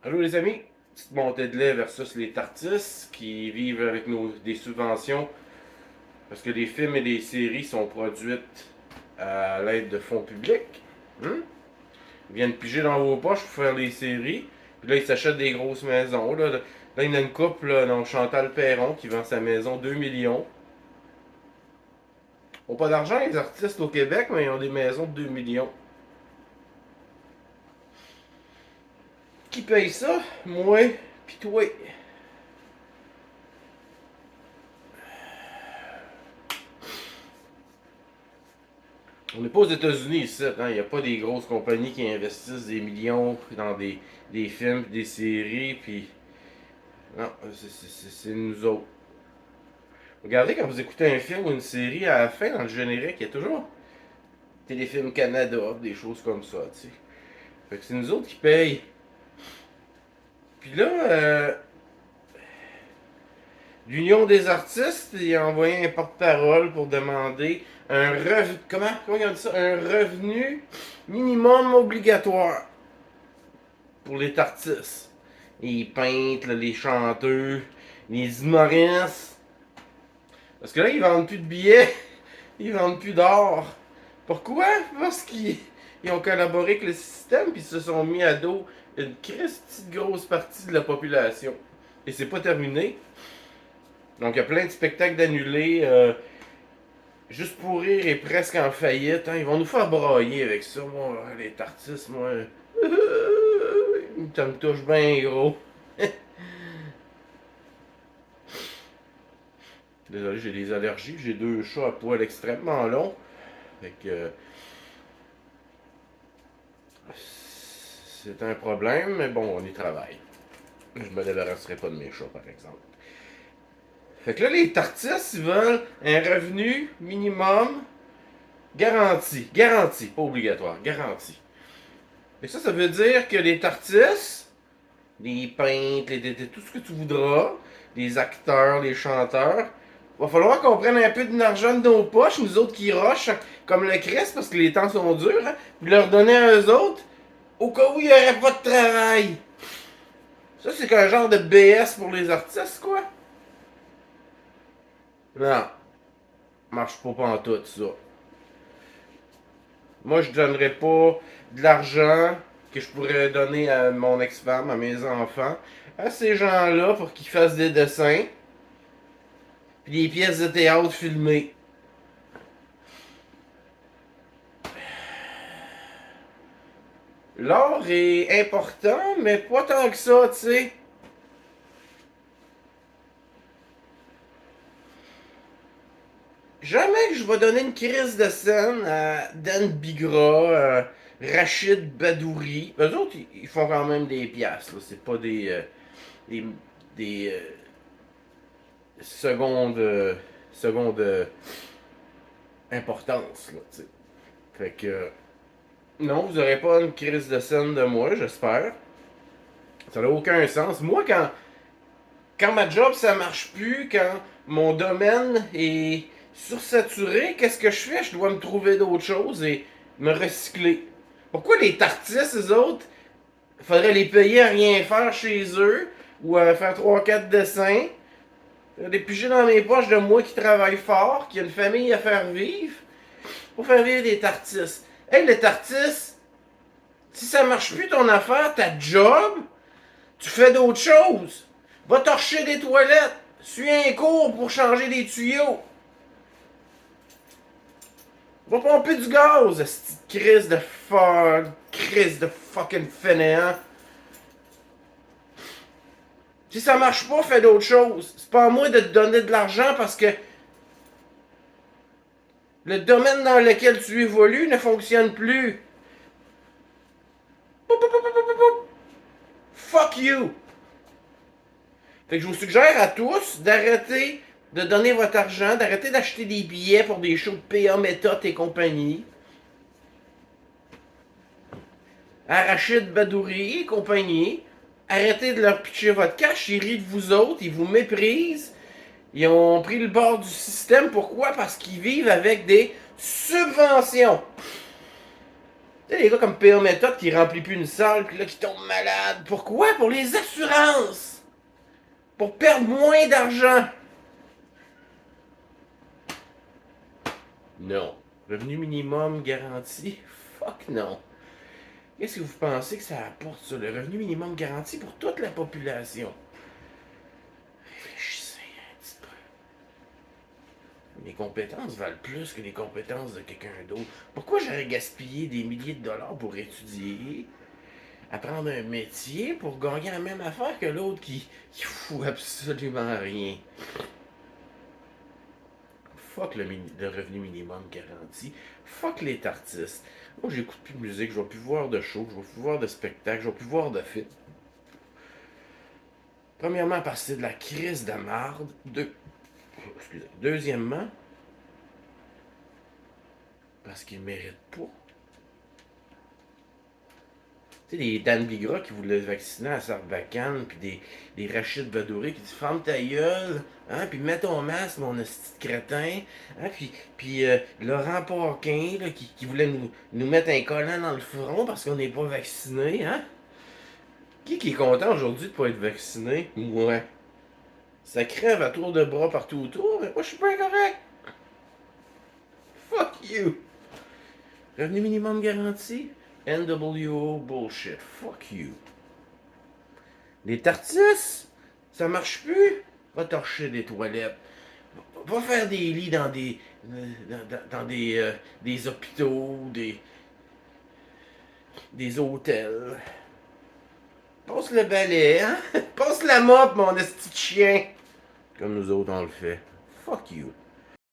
Allô les amis, petite montée de lait versus les tartistes qui vivent avec des subventions parce que les films et les séries sont produites à l'aide de fonds publics. Hein? Ils viennent piger dans vos poches pour faire les séries. Puis là, ils s'achètent des grosses maisons. Là, il y en a une couple, là, non, Chantal Perron, qui vend sa maison 2 millions. Ils n'ont pas d'argent, les artistes au Québec, mais ils ont des maisons de 2 millions. Qui paye ça? Moi, pis toi. On n'est pas aux États-Unis ici, hein. Il n'y a pas des grosses compagnies qui investissent des millions dans des films, des séries, puis. Non, c'est nous autres. Regardez quand vous écoutez un film ou une série, à la fin, dans le générique, il y a toujours Téléfilm Canada, des choses comme ça, tu sais. Fait que c'est nous autres qui payent. Puis là, l'Union des artistes, il a envoyé un porte-parole pour demander un revenu. Comment ils ont dit ça? Un revenu minimum obligatoire pour les artistes. Les peintres, les chanteurs, les humoristes. Parce que là, ils vendent plus de billets, ils vendent plus d'or. Pourquoi? Parce qu'ils ont collaboré avec le système puis se sont mis à dos une petite grosse partie de la population. Et c'est pas terminé. Donc il y a plein de spectacles d'annulés. Juste pour rire est presque en faillite. Hein. Ils vont nous faire brailler avec ça, moi, les artistes, moi. Ça me touche bien gros. Désolé, j'ai des allergies. J'ai deux chats à poils extrêmement longs. Fait que. C'est un problème, mais bon, on y travaille. Je me débarrasserai pas de mes chats, par exemple. Fait que là, les artistes, ils veulent un revenu minimum garanti. Garanti, pas obligatoire, garanti. Et ça veut dire que les artistes, les peintres, tout ce que tu voudras, les acteurs, les chanteurs, va falloir qu'on prenne un peu d'argent de nos poches, nous autres qui rushent comme le Christ, parce que les temps sont durs, hein, puis leur donner à eux autres, au cas où il n'y aurait pas de travail. Ça, c'est qu'un genre de BS pour les artistes, quoi. Non, marche pas pantoute, ça. Moi, je donnerais pas de l'argent que je pourrais donner à mon ex-femme, à mes enfants, à ces gens-là pour qu'ils fassent des dessins, puis des pièces de théâtre filmées. L'art est important, mais pas tant que ça, tu sais. Jamais que je vais donner une crise de scène à Dan Bigra, à Rachid Badouri. Eux autres, ils font quand même des piastres. C'est pas des, des secondes importance. Là, t'sais. Fait que non, vous aurez pas une crise de scène de moi, j'espère. Ça n'a aucun sens. Moi, quand ma job ça marche plus, quand mon domaine est sursaturé, qu'est-ce que je fais? Je dois me trouver d'autres choses et me recycler. Pourquoi les artistes, les autres, faudrait les payer à rien faire chez eux ou à faire trois quatre dessins? Des pigés dans mes poches de moi qui travaille fort, qui a une famille à faire vivre, pour faire vivre des artistes. Hey, les artistes, si ça marche plus ton affaire, ta job, tu fais d'autres choses. Va torcher des toilettes. Suis un cours pour changer des tuyaux. Va pomper du gaz, cette crise de fucking fainéant. Si ça marche pas, fais d'autres choses. C'est pas à moi de te donner de l'argent parce que le domaine dans lequel tu évolues ne fonctionne plus. Fuck you. Fait que je vous suggère à tous d'arrêter de donner votre argent, d'arrêter d'acheter des billets pour des shows de PA méthode et compagnie. À Rachid Badouri et compagnie. Arrêtez de leur pitcher votre cash, ils rient de vous autres, ils vous méprisent. Ils ont pris le bord du système. Pourquoi? Parce qu'ils vivent avec des subventions. Tu sais, les gars comme PA Méthode qui remplit plus une salle, puis là, qui tombent malades. Pourquoi? Pour les assurances! Pour perdre moins d'argent. Non. Revenu minimum garanti? Fuck non. Qu'est-ce que vous pensez que ça apporte, ça, le revenu minimum garanti pour toute la population? Réfléchissez un petit peu. Mes compétences valent plus que les compétences de quelqu'un d'autre. Pourquoi j'aurais gaspillé des milliers de dollars pour étudier, apprendre un métier pour gagner la même affaire que l'autre qui fout absolument rien? Fuck le revenu minimum garanti. Fuck les artistes. Moi, j'écoute plus de musique, je vais plus voir de show, je vais plus voir de spectacle, je vais plus voir de films. Premièrement, parce que c'est de la crise de marde. Excusez. Deuxièmement, parce qu'ils méritent pas. Tu sais, des Dan Bigra qui voulaient vacciner à Sarbacane, puis des Rachid Badouri qui disent ferme ta gueule, hein, puis mets ton masque, mon esti de crétin, hein, puis Laurent Paquin, là, qui voulait nous mettre un collant dans le front parce qu'on n'est pas vacciné, hein. Qui est content aujourd'hui de pas être vacciné? Moi. Ça crève à tour de bras partout autour, mais moi je suis pas correct. Fuck you. Revenu minimum garanti? NWO bullshit. Fuck you. Les tartisses, ça marche plus. Va torcher des toilettes. Va faire des lits dans des hôpitaux, des hôtels. Passe le balai, hein? Passe la mop, mon esti de chien. Comme nous autres, on le fait. Fuck you.